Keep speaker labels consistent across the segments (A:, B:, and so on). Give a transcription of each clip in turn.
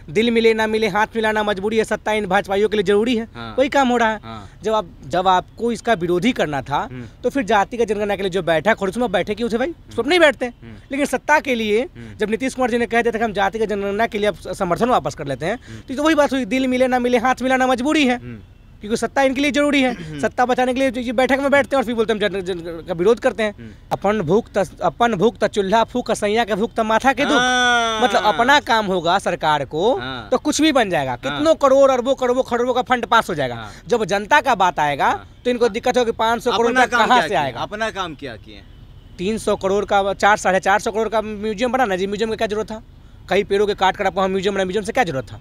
A: दिल मिले ना मिले हाथ मिलाना मजबूरी है, सत्ता इन भाजपाइयों के लिए जरूरी है। वही काम हो रहा है। जब आपको इसका विरोधी करना था तो फिर जातिगत जनगणना के लिए जो बैठक और उसमें बैठे क्यों थे भाई? उसमें नहीं बैठते। लेकिन सत्ता के लिए जब नीतीश कुमार जी ने कह दिया था कि हम जातिगत जनगणना के लिए अब समर्थन वापस कर लेते हैं, तो वही बात हुई, दिल मिले ना मिले हाथ मिलाना मजबूरी है, क्योंकि सत्ता इनके लिए जरूरी है। सत्ता बचाने के लिए ये बैठक में बैठते हैं और फिर बोलते हैं हम जन का विरोध करते हैं। अपन भूख त चूल्हा फूक सैया के भूख त माथा के दुख। मतलब अपना काम होगा सरकार को तो कुछ भी बन जाएगा, कितनों करोड़ अरबों खरबों का फंड पास हो जाएगा। जब जनता का बात आएगा तो इनको दिक्कत होगी 500 करोड़ का कहाँ से आएगा।
B: अपना काम क्या किए?
C: 300 करोड़ का 400-450 करोड़ का म्यूजियम बनाना जी, म्यूजियम का क्या जरूरत था? कई पेड़ों के काट कर आपको म्यूजियम बना, म्यूजियम से क्या जरूरत था?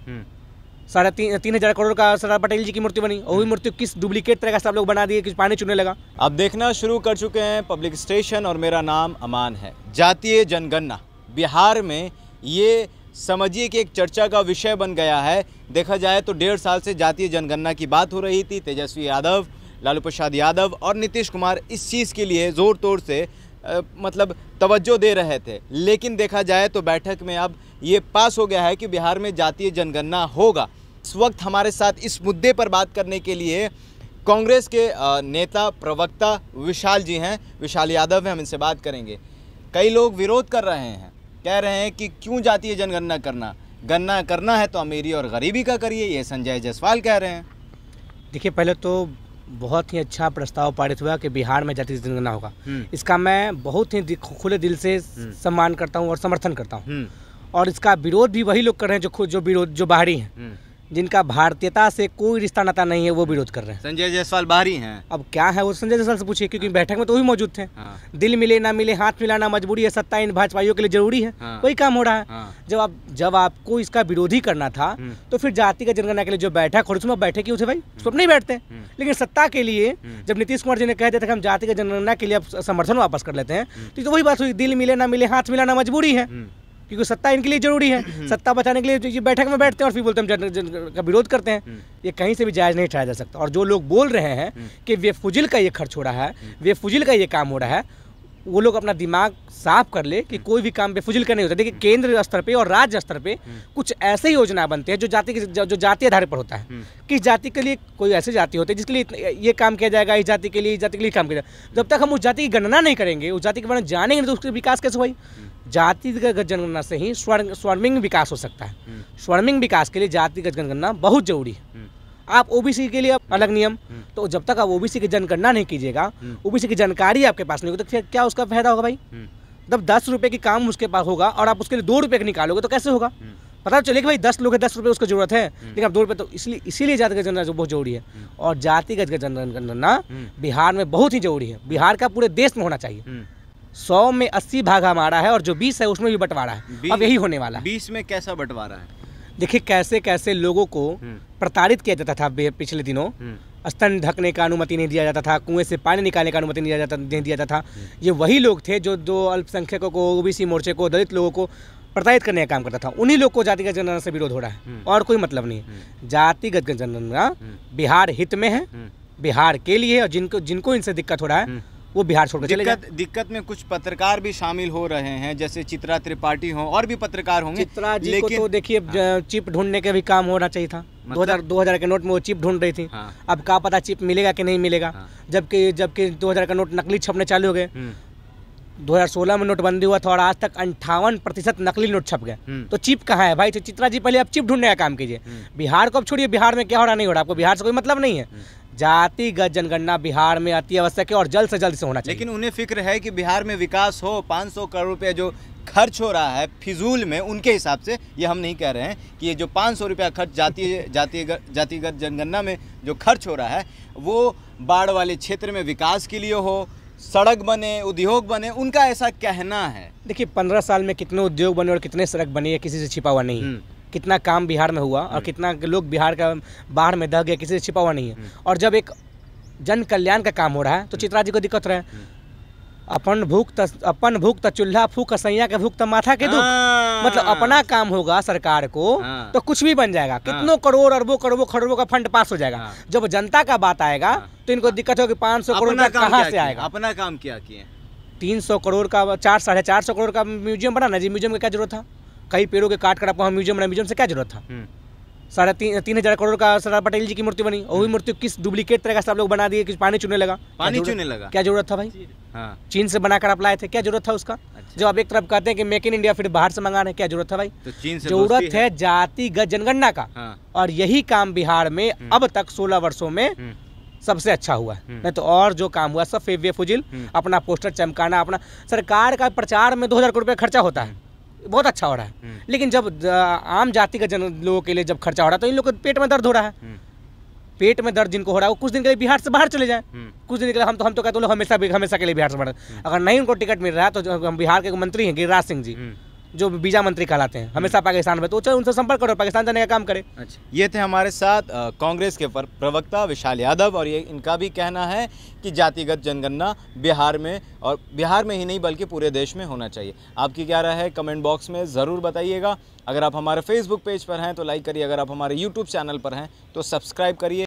C: 3,500 करोड़ का सरदार पटेल जी की मूर्ति बनी, वही मूर्ति किस डुप्लीकेट तरह का सब लोग बना दिए कि पानी चुनने लगा।
B: आप देखना शुरू कर चुके हैं पब्लिक स्टेशन और मेरा नाम अमान है। जातीय जनगणना बिहार में ये समझिए कि एक चर्चा का विषय बन गया है। देखा जाए तो 1.5 साल से जातीय जनगणना की बात हो रही थी। तेजस्वी यादव, लालू प्रसाद यादव और नीतीश कुमार इस चीज़ के लिए ज़ोर तोड़ से मतलब तवज्जो दे रहे थे। लेकिन देखा जाए तो बैठक में अब ये पास हो गया है कि बिहार में जातीय जनगणना होगा। इस वक्त हमारे साथ इस मुद्दे पर बात करने के लिए कांग्रेस के नेता प्रवक्ता विशाल जी हैं, विशाल यादव हैं, हम इनसे बात करेंगे। कई लोग विरोध कर रहे हैं, कह रहे हैं कि क्यों जातीय जनगणना करना है तो अमीरी और गरीबी का करिए, ये संजय जायसवाल कह रहे हैं।
C: देखिए, पहले तो बहुत ही अच्छा प्रस्ताव पारित हुआ कि बिहार में जातीय जनगणना होगा। इसका मैं बहुत ही खुले दिल से सम्मान करता हूँ और समर्थन करता हूँ। और इसका विरोध भी वही लोग कर रहे हैं जो बाहरी हैं, जिनका भारतीयता से कोई रिश्ता नाता नहीं है, वो विरोध कर रहे हैं।
B: संजय जायसवाल बाहरी हैं। अब
C: क्या है वो संजय जायसवाल से पूछिए, क्योंकि बैठक में तो वही मौजूद थे। दिल मिले ना मिले हाथ मिलाना मजबूरी है, सत्ता इन भाजपाइयों के लिए जरूरी है। वही काम हो रहा है। जब आपको इसका विरोधी करना था तो फिर जातिगत जनगणना के लिए जो बैठक और उसमें बैठे क्यों थे भाई? उसमें नहीं बैठते। लेकिन सत्ता के लिए जब नीतीश कुमार जी ने कह दिया था कि हम जातिगत जनगणना के लिए अब समर्थन वापस कर लेते हैं, तो वही बात हुई, दिल मिले ना मिले हाथ मिलाना मजबूरी है, क्योंकि सत्ता इनके लिए जरूरी है। सत्ता बचाने के लिए ये बैठक में बैठते हैं और फिर बोलते हैं हम जन का विरोध करते हैं। ये कहीं से भी जायज़ नहीं ठहराया जा सकता। और जो लोग बोल रहे हैं कि बेफुजिल का ये खर्च हो रहा है, बेफुजिल का ये काम हो रहा है, वो लोग अपना दिमाग साफ कर ले कि कोई भी काम बेफुजिल का नहीं होता। देखिए, केंद्र स्तर पे और राज्य स्तर पे कुछ ऐसे योजना बनते हैं जो जाति आधार पर होता है। किस जाति के लिए कोई ऐसी जाति होती है जिसके लिए ये काम किया जाएगा, इस जाति के लिए काम किया जाएगा। जब तक हम उस जाति की गणना नहीं करेंगे, उस जाति के बारे में जानेंगे तो उसका विकास कैसे हुई? जातिगत जनगणना से ही स्वर्णिम विकास हो सकता है। स्वर्णिम विकास के लिए जातिगत जनगणना बहुत जरूरी है। आप ओबीसी के लिए अलग नियम, तो जब तक आप ओबीसी की जनगणना नहीं कीजिएगा, ओबीसी की जानकारी आपके पास नहीं होगी, तो फिर क्या उसका फायदा होगा भाई? जब 10 रुपए की काम उसके पास होगा और आप उसके लिए 2 रुपए निकालोगे तो कैसे होगा? पता चले कि भाई 10 लोग हैं, 10 रुपए उसको जरूरत है, लेकिन अब 2 रुपए, तो इसीलिए जातिगत जनगणना बहुत जरूरी है। और जातिगत जनगणना बिहार में बहुत ही जरूरी है। बिहार का पूरे देश में होना चाहिए। 100 में 80 भाग हमारा है और जो 20 है उसमें भी बंटवारा है। अब यही होने वाला है।
B: 20 में कैसा बंटवारा है?
C: देखिए, कैसे कैसे लोगों को प्रताड़ित किया जाता था पिछले दिनों। स्तन ढकने का अनुमति नहीं दिया जाता था, कुएं से पानी निकालने का अनुमति नहीं दिया जाता था। ये वही लोग थे जो अल्पसंख्यकों को, ओबीसी मोर्चे को, दलित लोगों को प्रताड़ित करने का काम करता था। उन्हीं लोग को जातिगत जनगणना से विरोध हो रहा है और कोई मतलब नहीं है। जातिगत जनगणना बिहार हित में है, बिहार के लिए, और जिनको इनसे दिक्कत हो रहा है वो बिहार छोड़कर चले जाए।
B: दिक्कत में कुछ पत्रकार भी शामिल हो रहे हैं, जैसे चित्रा त्रिपाठी हो, और भी पत्रकार होंगे।
C: चित्रा जी को तो देखिए चिप ढूंढने का भी काम होना चाहिए था। 2000 के नोट में वो चिप ढूंढ रही थी। अब क्या पता चिप मिलेगा कि नहीं मिलेगा। जबकि 2000 का नोट नकली छपने चालू हो गए। 2016 में नोटबंदी हुआ था और आज तक 58% नकली नोट छप गए। तो चिप कहाँ है भाई? तो चित्रा जी पहले आप चिप ढूंढने का काम कीजिए। बिहार को अब छोड़िए, बिहार में क्या हो रहा नहीं हो रहा, आपको बिहार से कोई मतलब नहीं है। जातिगत जनगणना बिहार में अति आवश्यक है और जल्द से जल्द से होना चाहिए।
B: लेकिन उन्हें फिक्र है कि बिहार में विकास हो। 500 करोड़ रुपये जो खर्च हो रहा है फिजूल में, उनके हिसाब से, ये हम नहीं कह रहे हैं कि ये जो 500 रुपया खर्च जातिगत जनगणना में जो खर्च हो रहा है वो बाढ़ वाले क्षेत्र में विकास के लिए हो, सड़क बने, उद्योग बने, उनका ऐसा कहना है।
C: देखिए, 15 साल में कितने उद्योग बने और कितने सड़क बने, किसी से छिपा हुआ नहीं है। कितना काम बिहार में हुआ और कितना लोग बिहार का बाढ़ में दह गए, किसी से छिपा हुआ नहीं है। और जब एक जन कल्याण का काम हो रहा है तो चित्रा जी को दिक्कत रहा है। अपन भूख त चूल्हा फूक सैया के भूख त माथा के दुख। मतलब अपना काम होगा सरकार को तो कुछ भी बन जाएगा, कितनों करोड़ अरबों खरबों का फंड पास हो जाएगा। जब जनता का बात आएगा तो इनको दिक्कत होगी 500 करोड़ का कहाँ से आएगा।
B: अपना काम क्या किए?
C: 300 करोड़ का 400-450 करोड़ का म्यूजियम बनाना जी, म्यूजियम की क्या जरूरत था?
A: कई पेड़ों के काट कर आपको म्यूजियम बना, म्यूजियम से क्या जरूरत था? 3,500 करोड़ का सरदार पटेल जी की मूर्ति बनी, और वही मूर्ति किस डुप्लीकेट तरह का सब लोग बना दिए कि पानी चूने लगा। क्या जरूरत था भाई?
B: हाँ।
A: चीन से बनाकर आप लाए थे, क्या जरूरत था उसका? अच्छा। जब आप एक तरफ कहते हैं कि मेक इन इंडिया, फिर बाहर से मंगा रहे हैं, क्या जरूरत था भाई?
B: तो चीन से
A: जरूरत है जातिगत जनगणना का। हाँ। और यही काम बिहार में अब तक 16 वर्षों में सबसे अच्छा हुआ है। नहीं तो और जो काम हुआ सब बेफुजिल, अपना पोस्टर चमकाना, अपना सरकार का प्रचार में 2,000 करोड़ रुपया खर्चा होता है, बहुत अच्छा हो रहा है। लेकिन जब आम जाति का लोगों के लिए जब खर्चा हो रहा है तो इन लोगों के पेट में दर्द हो रहा है। पेट में दर्द जिनको हो रहा है वो कुछ दिन के लिए बिहार से बाहर चले जाएं, कुछ दिन के लिए। हम तो कहते हैं हमेशा के लिए बिहार से बाहर। अगर नहीं उनको टिकट मिल रहा है तो हम बिहार के मंत्री हैं गिरिराज सिंह जी, जो वीजा मंत्री कहलाते हैं, हमेशा पाकिस्तान में, तो चलो उनसे संपर्क करो, पाकिस्तान जाने का काम करे।
B: अच्छा, ये थे हमारे साथ कांग्रेस के प्रवक्ता विशाल यादव, और ये इनका भी कहना है कि जातिगत जनगणना बिहार में, और बिहार में ही नहीं बल्कि पूरे देश में होना चाहिए। आपकी क्या राय है कमेंट बॉक्स में ज़रूर बताइएगा। अगर आप हमारे फेसबुक पेज पर हैं तो लाइक करिए, अगर आप हमारे यूट्यूब चैनल पर हैं तो सब्सक्राइब करिए।